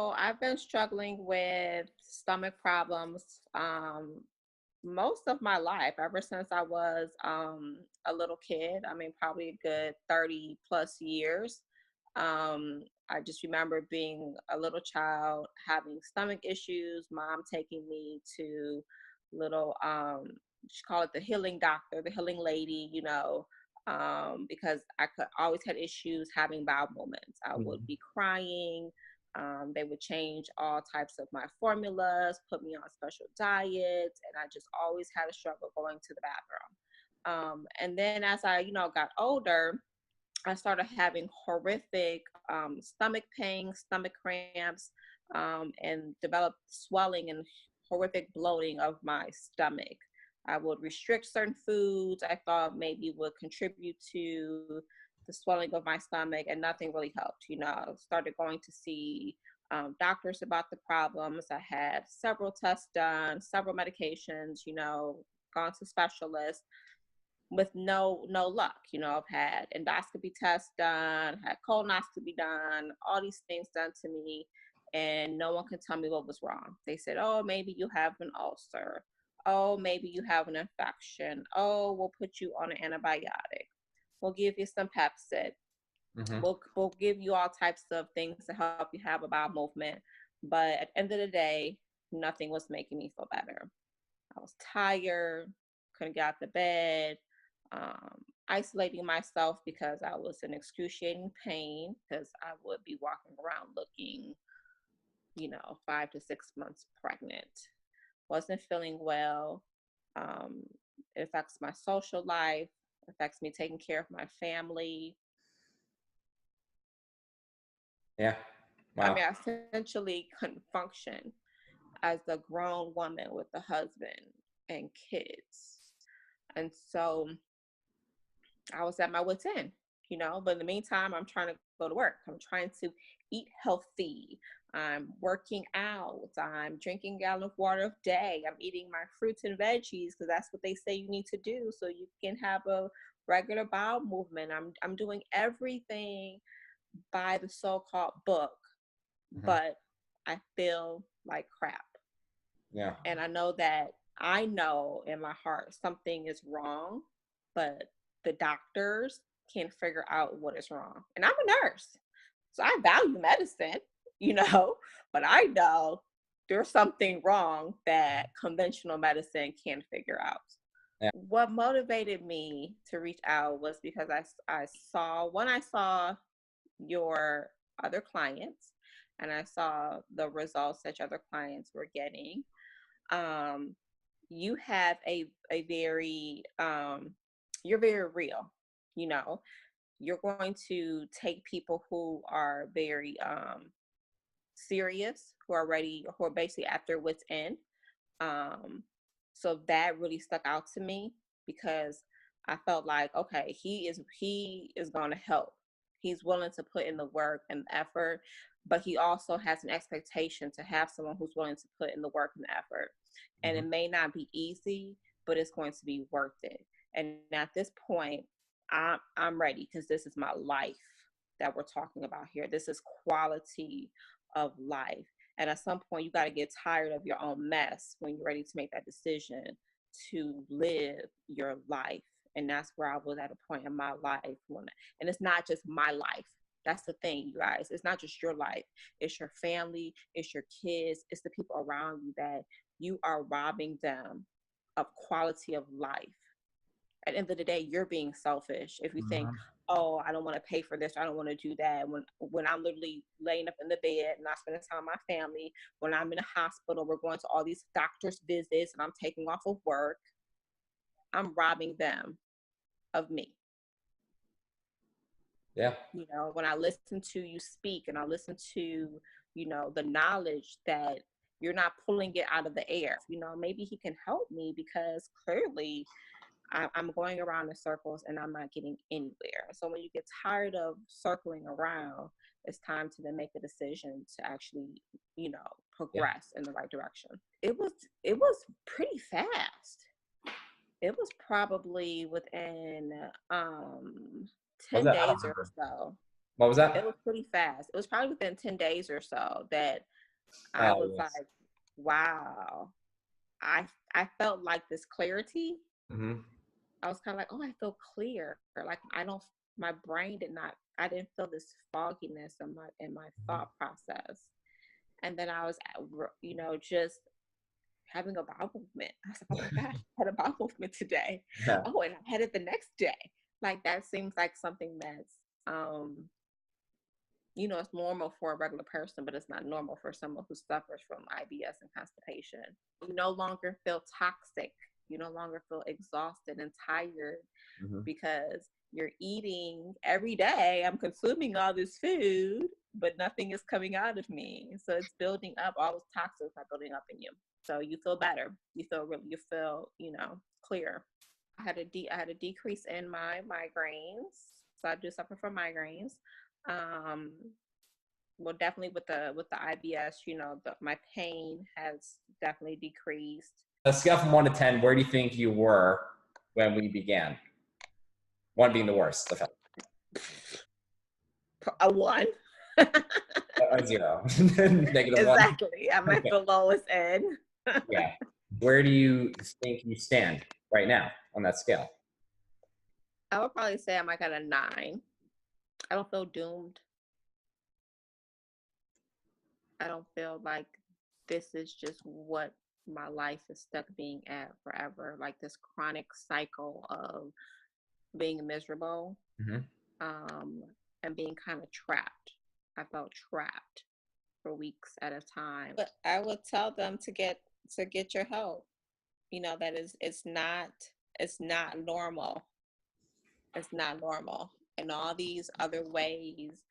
I've been struggling with stomach problems most of my life, ever since I was a little kid. I mean, probably a good 30 plus years. I just remember being a little child having stomach issues, mom taking me to little, she called it the healing doctor, the healing lady, because I could always had issues having bowel movements. I would Mhm. be crying. They would change all types of my formulas, put me on special diets, and I just always had a struggle going to the bathroom. And then as I, got older, I started having horrific stomach pain, stomach cramps, and developed swelling and horrific bloating of my stomach. I would restrict certain foods I thought maybe would contribute to the swelling of my stomach, and nothing really helped. I started going to see doctors about the problems. I had several tests done, several medications, gone to specialists with no luck. I've had endoscopy tests done, had colonoscopy done, all these things done to me, and no one can tell me what was wrong. They said, oh, maybe you have an ulcer. Oh, maybe you have an infection. Oh, we'll put you on an antibiotic. We'll give you some Pepcid. Mhm. We'll give you all types of things to help you have a bowel movement. But at the end of the day, nothing was making me feel better. I was tired, couldn't get out the bed, isolating myself because I was in excruciating pain because I would be walking around looking, 5 to 6 months pregnant. Wasn't feeling well. Um, it affects my social life, affects me taking care of my family. Yeah. I Wow. mean, I essentially couldn't function as a grown woman with a husband and kids. And so I was at my wit's end, but in the meantime, I'm trying to go to work. I'm trying to eat healthy. I'm working out. I'm drinking a gallon of water a day. I'm eating my fruits and veggies because that's what they say you need to do so you can have a regular bowel movement. I'm doing everything by the so-called book, Mhm. but I feel like crap. Yeah. And I know in my heart something is wrong, but the doctors can't figure out what is wrong. And I'm a nurse, so I value medicine, you know, but I know there's something wrong that conventional medicine can't figure out. Yeah. What motivated me to reach out was because I saw your other clients, and I saw the results that your other clients were getting. um, you have a very you're very real. You know, you're going to take people who are very serious, who are ready, who are basically at their wits end. Um, so that really stuck out to me because I felt like, okay, he is going to help. He's willing to put in the work and the effort, but he also has an expectation to have someone who's willing to put in the work and the effort. And Mhm. it may not be easy, but it's going to be worth it. And at this point, I'm ready because this is my life that we're talking about here. This is quality of life. And at some point, you got to get tired of your own mess when you're ready to make that decision to live your life. And that's where I was at a point in my life and it's not just my life. That's the thing, you guys. It's not just your life. It's your family. It's your kids. It's the people around you that you are robbing them of quality of life. At the end of the day, you're being selfish if you think, Mhm. oh, I don't want to pay for this, I don't want to do that, when I'm literally laying up in the bed and not spending time with my family, when I'm in a hospital, we're going to all these doctor's visits and I'm taking off of work. I'm robbing them of me. Yeah. When I listen to you speak and I listen to, the knowledge that you're not pulling it out of the air, maybe he can help me because clearly I'm going around in circles and I'm not getting anywhere. So when you get tired of circling around, it's time to then make a decision to actually, Yeah. progress in the right direction. It was pretty fast. It was probably within Was 10 that out of days or her? so. What was that? It was pretty fast. It was probably within 10 days or so that I Oh, was yes. like, wow. I felt like this clarity. Mm-hmm. I was kind of like, oh, I feel clear. Like my brain I didn't feel this fogginess in my thought process. And then I was, just having a bowel movement. I was like, oh my gosh, I had a bowel movement today. Yeah. Oh, and I had it the next day. Like that seems like something that's, it's normal for a regular person, but it's not normal for someone who suffers from IBS and constipation. You no longer feel toxic. You no longer feel exhausted and tired because you're eating every day. I'm consuming all this food, but nothing is coming out of me. So it's building up. All those toxins are building up in you. So you feel better. You feel clear. I had a decrease in my migraines. So I do suffer from migraines. Well, definitely with the IBS, my pain has definitely decreased. A scale from 1 to 10, where do you think you were when we began? 1 being the worst. A 1. A 0. -1. Exactly. I'm at the lowest end. Yeah. Where do you think you stand right now on that scale? I would probably say I'm like at a 9. I don't feel doomed. I don't feel like this is just what my life is stuck being at forever. Like this chronic cycle of being miserable, and being kind of trapped. I felt trapped for weeks at a time. But I would tell them to get your help. That it's not normal. It's not normal. And all these other ways,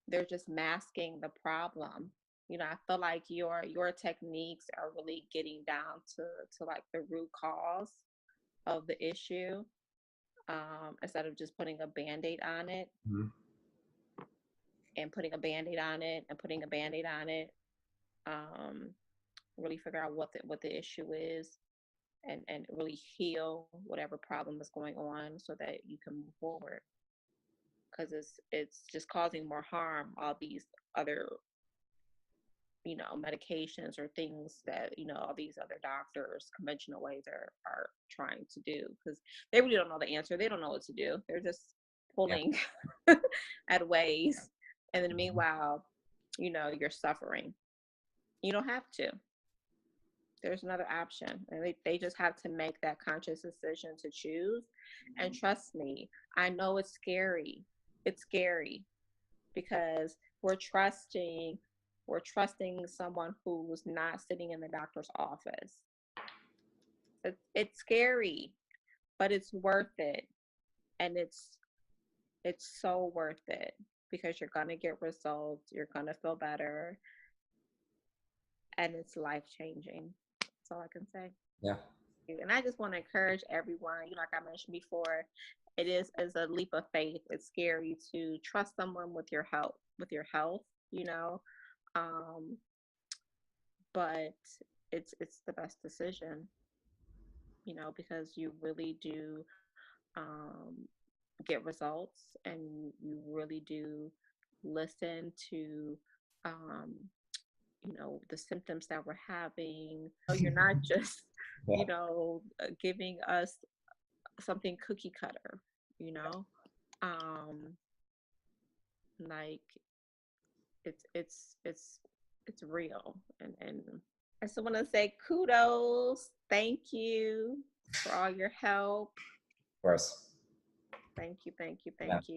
they're just masking the problem. I feel like your techniques are really getting down to like the root cause of the issue, instead of just putting a Band-Aid on it, and putting a Band-Aid on it and putting a Band-Aid on it. Really figure out what the issue is, and really heal whatever problem is going on so that you can move forward. Because it's just causing more harm, all these other medications or things that all these other doctors, conventional ways are trying to do, because they really don't know the answer. They don't know what to do. They're just pulling at ways, and then meanwhile you're suffering. You don't have to. There's another option, and they just have to make that conscious decision to choose. And trust me, I know it's scary. It's scary because we're trusting someone who's not sitting in the doctor's office. It's scary, but it's worth it. And it's so worth it, because you're going to get results. You're going to feel better. And it's life-changing. That's all I can say. Yeah. And I just want to encourage everyone, like I mentioned before, it is a leap of faith. It's scary to trust someone with your health, but it's the best decision, because you really do get results, and you really do listen to the symptoms that we're having. You're not just giving us something cookie cutter, like it's real. And I just want to say kudos, thank you for all your help. Of course. Thank you. Yeah. You.